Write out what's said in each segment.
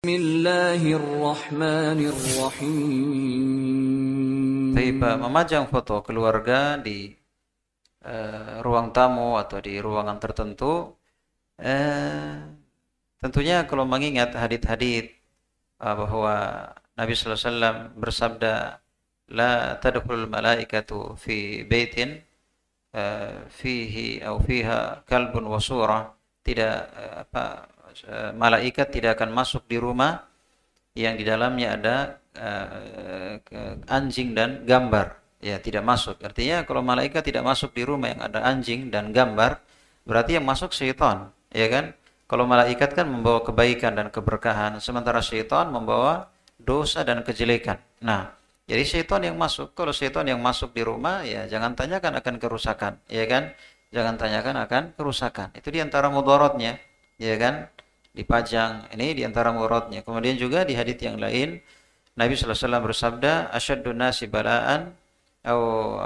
Bismillahirrahmanirrahim. Memajang foto keluarga di ruang tamu atau di ruangan tertentu, tentunya kalau mengingat hadits-hadits bahwa Nabi sallallahu alaihi wasallam bersabda, la tadkhulul malaikatu fi baitin fihi atau fiha kalbun wa surah, tidak malaikat tidak akan masuk di rumah yang di dalamnya ada anjing dan gambar. Ya, tidak masuk. Artinya kalau malaikat tidak masuk di rumah yang ada anjing dan gambar, berarti yang masuk syaitan, ya kan? Kalau malaikat kan membawa kebaikan dan keberkahan, sementara syaitan membawa dosa dan kejelekan. Nah, jadi syaitan yang masuk. Kalau syaitan yang masuk di rumah, ya jangan tanyakan akan kerusakan, ya kan? Jangan tanyakan akan kerusakan. Itu di antara mudaratnya, ya kan? Dipajang, ini di antara mudaratnya. Kemudian juga di hadits yang lain, Nabi sallallahu alaihi wasallam bersabda, asyaddun nasi bala'an, atau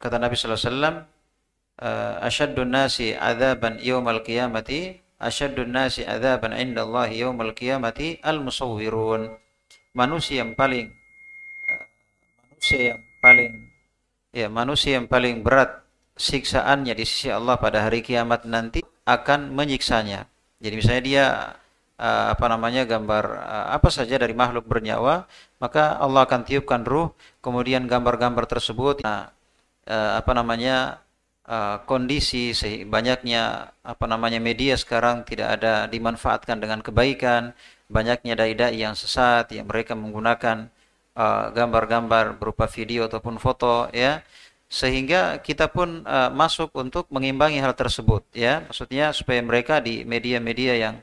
kata Nabi sallallahu alaihi wasallam, asyaddun nasi adzaban yaumal qiyamati, asyaddun nasi adzaban indallahi yaumal qiyamati al-musawwirun. Manusia yang paling manusia yang paling berat siksaannya di sisi Allah pada hari kiamat nanti akan menyiksanya. Jadi misalnya dia gambar apa saja dari makhluk bernyawa, maka Allah akan tiupkan ruh, kemudian gambar-gambar tersebut kondisi banyaknya media sekarang tidak ada dimanfaatkan dengan kebaikan, banyaknya dai-dai yang sesat yang mereka menggunakan gambar-gambar berupa video ataupun foto, ya, sehingga kita pun masuk untuk mengimbangi hal tersebut, ya, maksudnya supaya mereka di media-media yang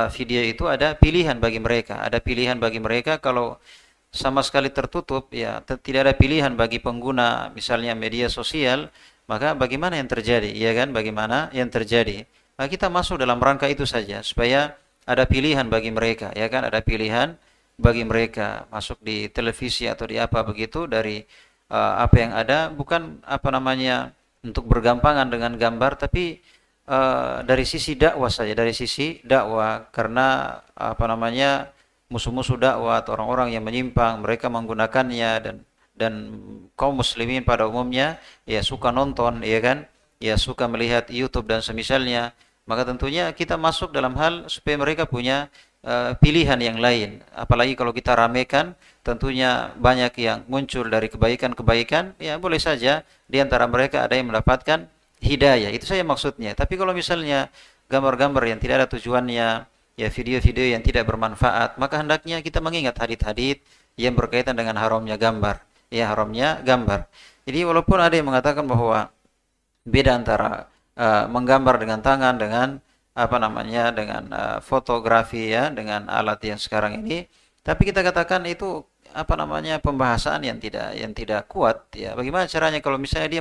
video itu ada pilihan bagi mereka. Ada pilihan bagi mereka. Kalau sama sekali tertutup, ya tidak ada pilihan bagi pengguna misalnya media sosial, maka bagaimana yang terjadi? Ya kan, bagaimana yang terjadi? Nah, kita masuk dalam rangka itu saja supaya ada pilihan bagi mereka, ya kan? Ada pilihan bagi mereka masuk di televisi atau di apa begitu dari apa yang ada, bukan untuk bergampangan dengan gambar, tapi dari sisi dakwah saja, dari sisi dakwah, karena musuh-musuh dakwah atau orang-orang yang menyimpang mereka menggunakannya, dan kaum muslimin pada umumnya ya suka nonton, ya kan, ya suka melihat YouTube dan semisalnya, maka tentunya kita masuk dalam hal supaya mereka punya pilihan yang lain. Apalagi kalau kita ramekan, tentunya banyak yang muncul dari kebaikan-kebaikan, ya boleh saja di antara mereka ada yang mendapatkan hidayah, itu saya maksudnya. Tapi kalau misalnya gambar-gambar yang tidak ada tujuannya, ya video-video yang tidak bermanfaat, maka hendaknya kita mengingat hadits-hadits yang berkaitan dengan haramnya gambar, ya haramnya gambar. Jadi walaupun ada yang mengatakan bahwa beda antara menggambar dengan tangan dengan dengan fotografi, ya, dengan alat yang sekarang ini, tapi kita katakan itu pembahasan yang tidak kuat, ya. Bagaimana caranya kalau misalnya dia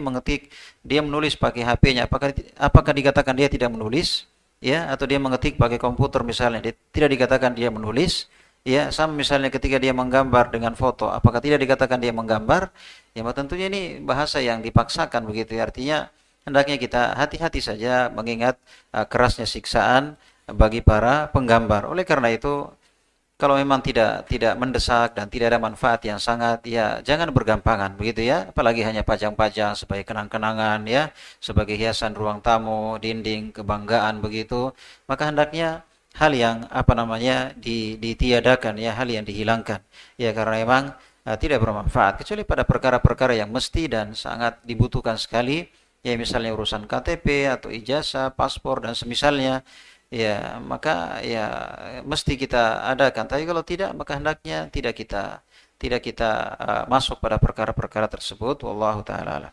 menulis pakai HP-nya, apakah dikatakan dia tidak menulis, ya, atau dia mengetik pakai komputer misalnya, dia tidak dikatakan dia menulis, ya. Sama misalnya ketika dia menggambar dengan foto, apakah tidak dikatakan dia menggambar? Ya, tentunya ini bahasa yang dipaksakan begitu, ya. Artinya hendaknya kita hati-hati saja mengingat kerasnya siksaan bagi para penggambar. Oleh karena itu, kalau memang tidak mendesak dan tidak ada manfaat yang sangat, ya jangan bergampangan begitu, ya. Apalagi hanya pajang-pajang sebagai kenang-kenangan, ya, sebagai hiasan ruang tamu, dinding, kebanggaan begitu. Maka hendaknya hal yang ditiadakan, ya, hal yang dihilangkan, ya, karena memang tidak bermanfaat kecuali pada perkara-perkara yang mesti dan sangat dibutuhkan sekali, ya, misalnya urusan KTP atau ijazah, paspor dan semisalnya, ya, maka ya mesti kita adakan. Tapi kalau tidak, maka hendaknya tidak kita masuk pada perkara-perkara tersebut. Wallahu taala alam.